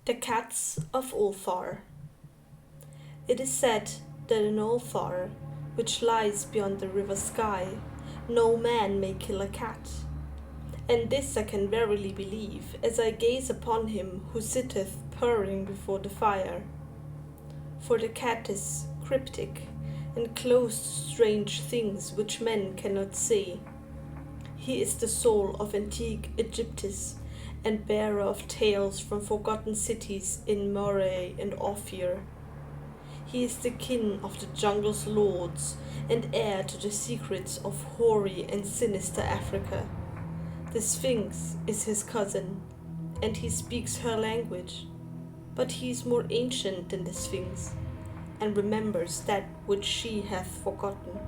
The Cats of Ulthar. It is said that in Ulthar, which lies beyond the river Sky, no man may kill a cat. And this I can verily believe, as I gaze upon him who sitteth purring before the fire. For the cat is cryptic, and close to strange things which men cannot see. He is the soul of antique Egyptus, and bearer of tales from forgotten cities in Moray and Ophir. He is the kin of the jungle's lords, and heir to the secrets of hoary and sinister Africa. The Sphinx is his cousin, and he speaks her language, but he is more ancient than the Sphinx, and remembers that which she hath forgotten.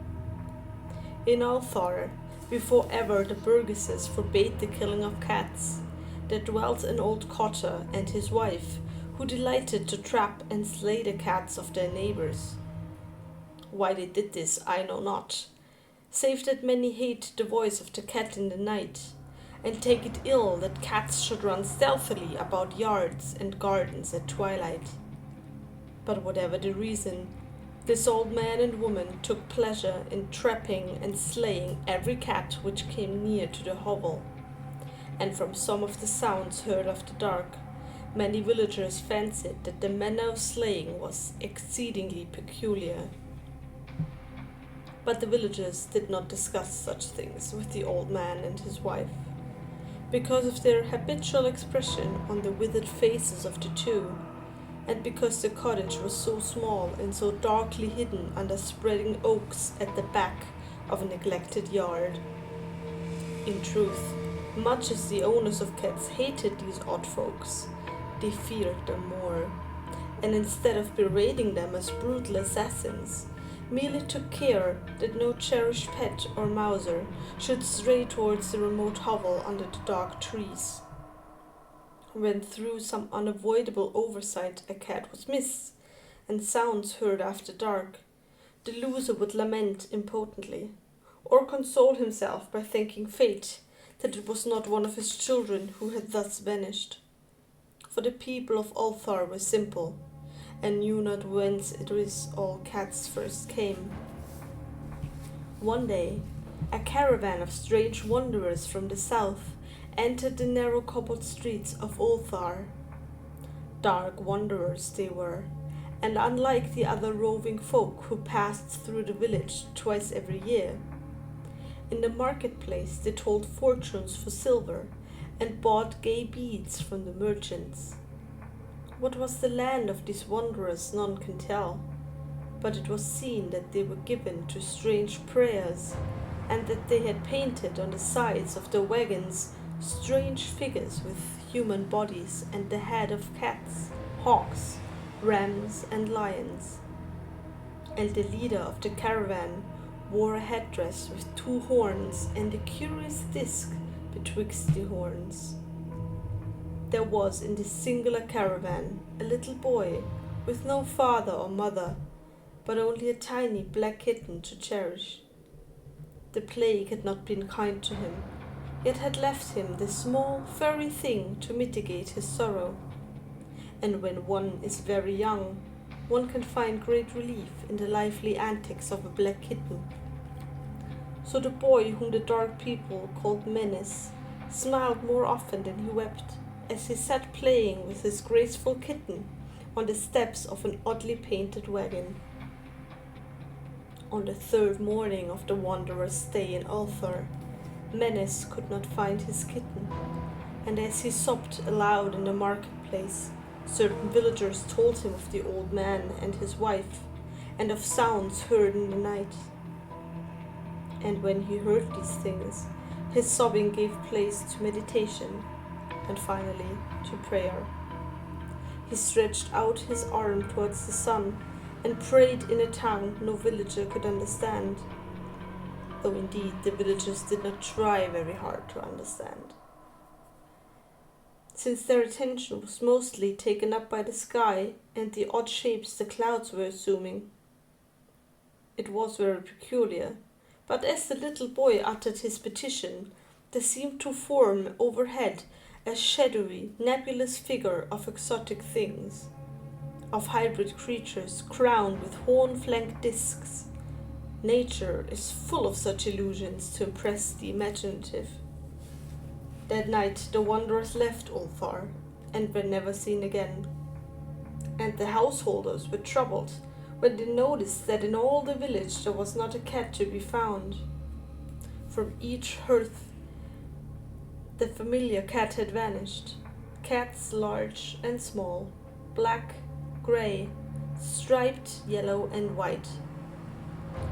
In Ulthar, before ever the burgesses forbade the killing of cats, there dwelt an old cotter and his wife, who delighted to trap and slay the cats of their neighbors. Why they did this I know not, save that many hate the voice of the cat in the night, and take it ill that cats should run stealthily about yards and gardens at twilight. But whatever the reason, this old man and woman took pleasure in trapping and slaying every cat which came near to the hovel, and from some of the sounds heard after dark, many villagers fancied that the manner of slaying was exceedingly peculiar. But the villagers did not discuss such things with the old man and his wife, because of their habitual expression on the withered faces of the two, and because the cottage was so small and so darkly hidden under spreading oaks at the back of a neglected yard. In truth, much as the owners of cats hated these odd folks, they feared them more, and instead of berating them as brutal assassins, merely took care that no cherished pet or mouser should stray towards the remote hovel under the dark trees. When through some unavoidable oversight a cat was missed, and sounds heard after dark, the loser would lament impotently, or console himself by thanking fate that it was not one of his children who had thus vanished. For the people of Ulthar were simple, and knew not whence it was all cats first came. One day, a caravan of strange wanderers from the south entered the narrow cobbled streets of Ulthar. Dark wanderers they were, and unlike the other roving folk who passed through the village twice every year. In the marketplace they told fortunes for silver, and bought gay beads from the merchants. What was the land of these wanderers none can tell, but it was seen that they were given to strange prayers, and that they had painted on the sides of their wagons strange figures with human bodies and the head of cats, hawks, rams, and lions. And the leader of the caravan wore a headdress with two horns and a curious disc betwixt the horns. There was in this singular caravan a little boy with no father or mother, but only a tiny black kitten to cherish. The plague had not been kind to him, yet had left him this small, furry thing to mitigate his sorrow. And when one is very young, one can find great relief in the lively antics of a black kitten. So the boy whom the dark people called Menace smiled more often than he wept, as he sat playing with his graceful kitten on the steps of an oddly painted wagon. On the third morning of the wanderer's stay in Ulthar, Menace could not find his kitten, and as he sobbed aloud in the marketplace, certain villagers told him of the old man and his wife, and of sounds heard in the night. And when he heard these things, his sobbing gave place to meditation, and finally to prayer. He stretched out his arm towards the sun, and prayed in a tongue no villager could understand, though indeed the villagers did not try very hard to understand, since their attention was mostly taken up by the sky and the odd shapes the clouds were assuming. It was very peculiar, but as the little boy uttered his petition, there seemed to form overhead a shadowy, nebulous figure of exotic things, of hybrid creatures crowned with horn-flanked discs. Nature is full of such illusions to impress the imaginative. That night the wanderers left Ulthar and were never seen again, and the householders were troubled when they noticed that in all the village there was not a cat to be found. From each hearth the familiar cat had vanished. Cats large and small, black, grey, striped, yellow and white.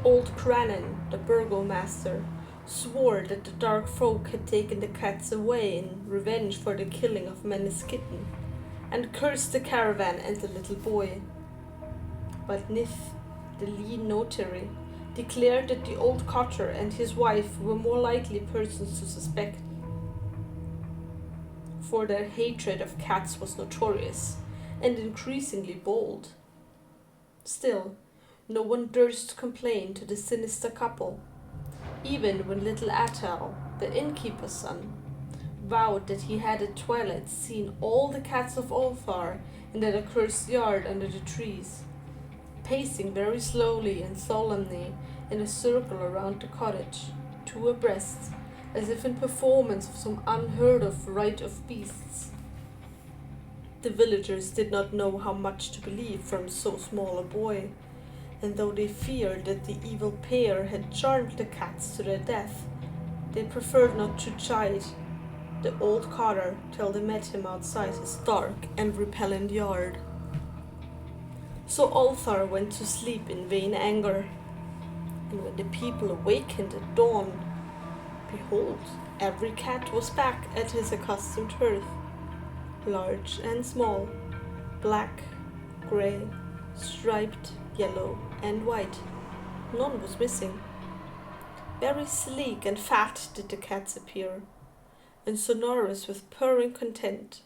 Old Cranon, the burgomaster, swore that the dark folk had taken the cats away in revenge for the killing of Mena's kitten, and cursed the caravan and the little boy. But Nith, the lean notary, declared that the old cotter and his wife were more likely persons to suspect, for their hatred of cats was notorious and increasingly bold. Still, no one durst complain to the sinister couple, even when little Atal, the innkeeper's son, vowed that he had at twilight seen all the cats of Ulthar in that accursed yard under the trees, pacing very slowly and solemnly in a circle around the cottage, two abreast, as if in performance of some unheard of rite of beasts. The villagers did not know how much to believe from so small a boy, and though they feared that the evil pair had charmed the cats to their death, they preferred not to chide the old cotter till they met him outside his dark and repellent yard. So Ulthar went to sleep in vain anger, and when the people awakened at dawn, behold, every cat was back at his accustomed hearth, large and small, black, grey, striped, yellow and white. None was missing. Very sleek and fat did the cats appear, and sonorous with purring content.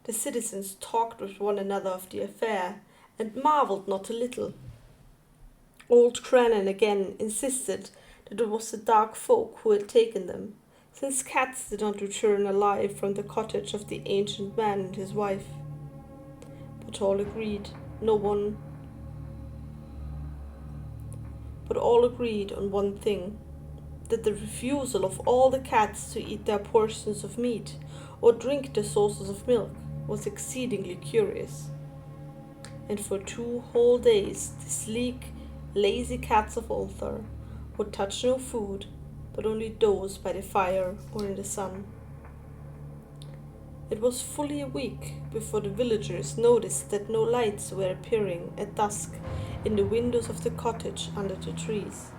The citizens talked with one another of the affair, and marvelled not a little. Old Cranon again insisted that it was the dark folk who had taken them, since cats did not return alive from the cottage of the ancient man and his wife. But all agreed on one thing, that the refusal of all the cats to eat their portions of meat or drink their sources of milk was exceedingly curious. And for 2 whole days the sleek, lazy cats of Ulthar would touch no food, but only doze by the fire or in the sun. It was fully a week before the villagers noticed that no lights were appearing at dusk in the windows of the cottage under the trees.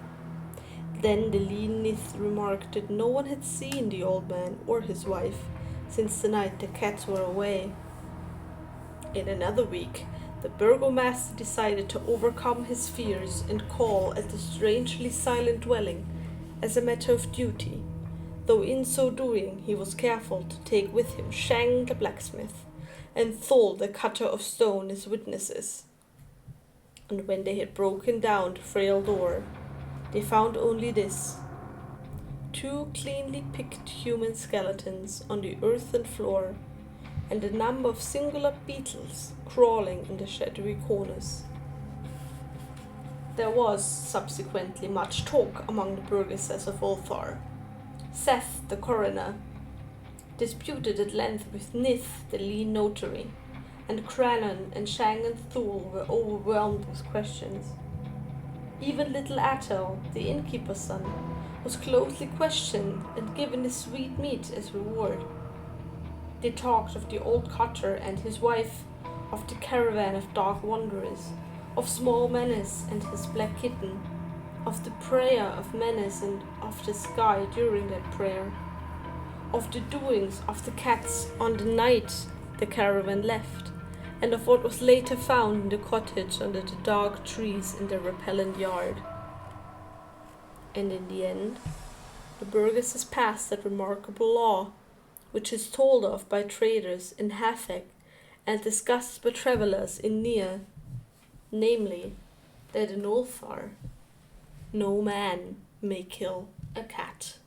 Then the lean Nith remarked that no one had seen the old man or his wife since the night the cats were away. In another week, the burgomaster decided to overcome his fears and call at the strangely silent dwelling as a matter of duty, though in so doing he was careful to take with him Shang the blacksmith and Thol the cutter of stone as witnesses. And when they had broken down the frail door, they found only this: 2 cleanly picked human skeletons on the earthen floor, and a number of singular beetles crawling in the shadowy corners. There was subsequently much talk among the burgesses of Ulthar. Seth, the coroner, disputed at length with Nith, the lean notary, and Cranon and Shang and Thul were overwhelmed with questions. Even little Atel, the innkeeper's son, was closely questioned and given a sweet meat as reward. They talked of the old cotter and his wife, of the caravan of dark wanderers, of small Menace and his black kitten, of the prayer of Menace and of the sky during that prayer, of the doings of the cats on the night the caravan left, and of what was later found in the cottage under the dark trees in the repellent yard. And in the end, the burgesses passed that remarkable law, which is told of by traders in Hathek and discussed by travellers in Nia, namely, that in Ulthar no man may kill a cat.